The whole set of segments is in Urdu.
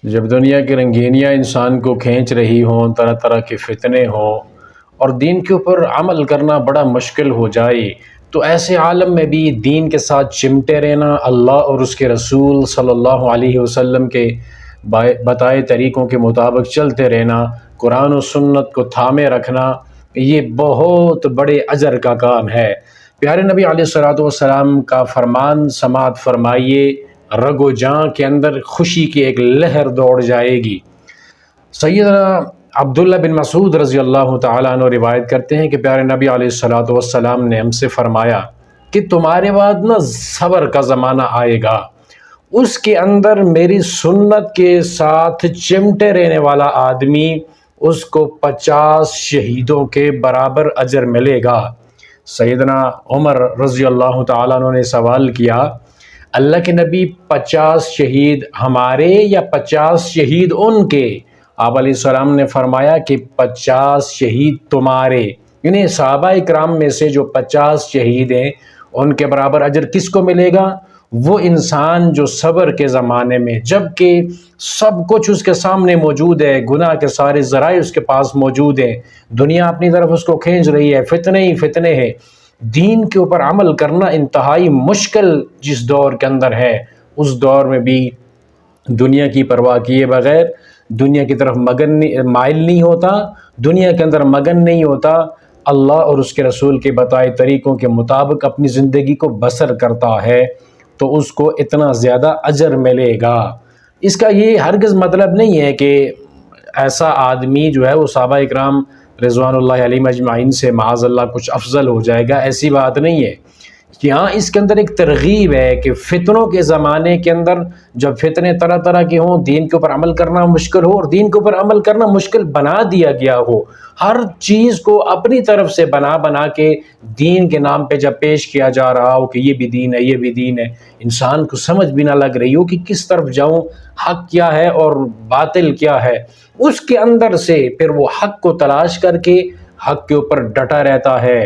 جب دنیا کی رنگینیاں انسان کو کھینچ رہی ہوں، طرح طرح کے فتنے ہوں اور دین کے اوپر عمل کرنا بڑا مشکل ہو جائے، تو ایسے عالم میں بھی دین کے ساتھ چمٹے رہنا، اللہ اور اس کے رسول صلی اللہ علیہ وسلم کے بتائے طریقوں کے مطابق چلتے رہنا، قرآن و سنت کو تھامے رکھنا، یہ بہت بڑے اجر کا کام ہے۔ پیارے نبی علیہ الصلوۃ والسلام کا فرمان سماعت فرمائیے، رگ و جاں کے اندر خوشی کی ایک لہر دوڑ جائے گی۔ سیدنا عبداللہ بن مسعود رضی اللہ تعالیٰ عنہ روایت کرتے ہیں کہ پیارے نبی علیہ الصلوۃ والسلام نے ہم سے فرمایا کہ تمہارے بعد صبر کا زمانہ آئے گا، اس کے اندر میری سنت کے ساتھ چمٹے رہنے والا آدمی، اس کو 50 شہیدوں کے برابر اجر ملے گا۔ سیدنا عمر رضی اللہ تعالیٰ عنہ نے سوال کیا، اللہ کے نبی 50 شہید ہمارے یا 50 شہید ان کے؟ آپ علیہ السلام نے فرمایا کہ 50 شہید تمہارے، یعنی صحابہ اکرام میں سے جو 50 شہید ہیں ان کے برابر اجر کس کو ملے گا؟ وہ انسان جو صبر کے زمانے میں، جب کہ سب کچھ اس کے سامنے موجود ہے، گناہ کے سارے ذرائع اس کے پاس موجود ہیں، دنیا اپنی طرف اس کو کھینچ رہی ہے، فتنے ہی فتنے ہیں، دین کے اوپر عمل کرنا انتہائی مشکل جس دور کے اندر ہے، اس دور میں بھی دنیا کی پرواہ کیے بغیر، دنیا کی طرف مائل نہیں ہوتا، دنیا کے اندر مگن نہیں ہوتا، اللہ اور اس کے رسول کے بتائے طریقوں کے مطابق اپنی زندگی کو بسر کرتا ہے، تو اس کو اتنا زیادہ اجر ملے گا۔ اس کا یہ ہرگز مطلب نہیں ہے کہ ایسا آدمی جو ہے وہ صحابہ اکرام رضوان اللہ علیہم اجمعین سے معاذ اللہ کچھ افضل ہو جائے گا، ایسی بات نہیں ہے۔ یہاں اس کے اندر ایک ترغیب ہے کہ فتنوں کے زمانے کے اندر جب فتنے طرح طرح کے ہوں، دین کے اوپر عمل کرنا مشکل ہو، اور دین کے اوپر عمل کرنا مشکل بنا دیا گیا ہو، ہر چیز کو اپنی طرف سے بنا کے دین کے نام پہ جب پیش کیا جا رہا ہو کہ یہ بھی دین ہے، یہ بھی دین ہے، انسان کو سمجھ بھی نہ لگ رہی ہو کہ کس طرف جاؤں، حق کیا ہے اور باطل کیا ہے، اس کے اندر سے پھر وہ حق کو تلاش کر کے حق کے اوپر ڈٹا رہتا ہے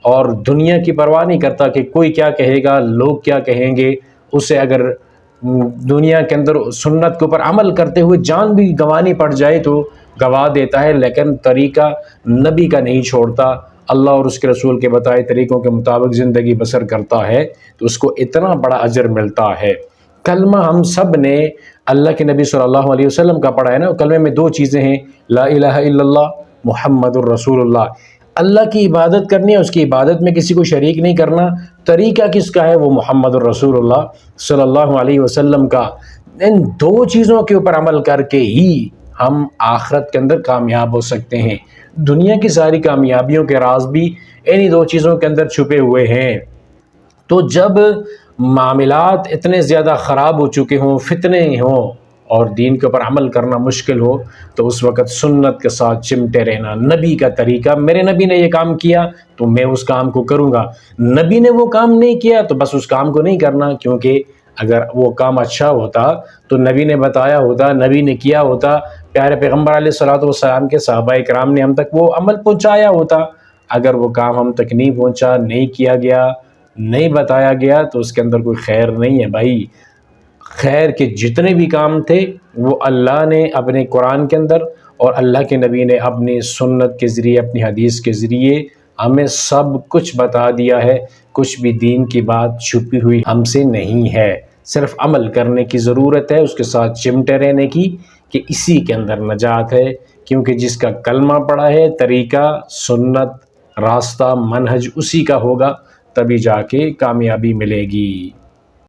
اور دنیا کی پرواہ نہیں کرتا کہ کوئی کیا کہے گا، لوگ کیا کہیں گے۔ اسے اگر دنیا کے اندر سنت کے اوپر عمل کرتے ہوئے جان بھی گنوانی پڑ جائے تو گوا دیتا ہے، لیکن طریقہ نبی کا نہیں چھوڑتا، اللہ اور اس کے رسول کے بتائے طریقوں کے مطابق زندگی بسر کرتا ہے تو اس کو اتنا بڑا اجر ملتا ہے۔ کلمہ ہم سب نے اللہ کے نبی صلی اللہ علیہ وسلم کا پڑھا ہے نا، کلمے میں 2 چیزیں ہیں، لا الہ الا اللہ محمد الرسول اللہ، اللہ کی عبادت کرنی ہے، اس کی عبادت میں کسی کو شریک نہیں کرنا، طریقہ کس کا ہے؟ وہ محمد الرسول اللہ صلی اللہ علیہ وسلم کا۔ ان 2 چیزوں کے اوپر عمل کر کے ہی ہم آخرت کے اندر کامیاب ہو سکتے ہیں۔ دنیا کی ساری کامیابیوں کے راز بھی انہی 2 چیزوں کے اندر چھپے ہوئے ہیں۔ تو جب معاملات اتنے زیادہ خراب ہو چکے ہوں، فتنے ہوں اور دین کے اوپر عمل کرنا مشکل ہو، تو اس وقت سنت کے ساتھ چمٹے رہنا، نبی کا طریقہ، میرے نبی نے یہ کام کیا تو میں اس کام کو کروں گا، نبی نے وہ کام نہیں کیا تو بس اس کام کو نہیں کرنا، کیونکہ اگر وہ کام اچھا ہوتا تو نبی نے بتایا ہوتا، نبی نے کیا ہوتا، پیارے پیغمبر علیہ الصلوۃ والسلام کے صحابہ اکرام نے ہم تک وہ عمل پہنچایا ہوتا۔ اگر وہ کام ہم تک نہیں پہنچا، نہیں کیا گیا، نہیں بتایا گیا، تو اس کے اندر کوئی خیر نہیں ہے بھائی۔ خیر کے جتنے بھی کام تھے وہ اللہ نے اپنے قرآن کے اندر اور اللہ کے نبی نے اپنی سنت کے ذریعے، اپنی حدیث کے ذریعے ہمیں سب کچھ بتا دیا ہے، کچھ بھی دین کی بات چھپی ہوئی ہم سے نہیں ہے، صرف عمل کرنے کی ضرورت ہے، اس کے ساتھ چمٹے رہنے کی، کہ اسی کے اندر نجات ہے، کیونکہ جس کا کلمہ پڑا ہے، طریقہ، سنت، راستہ، منہج اسی کا ہوگا، تبھی جا کے کامیابی ملے گی۔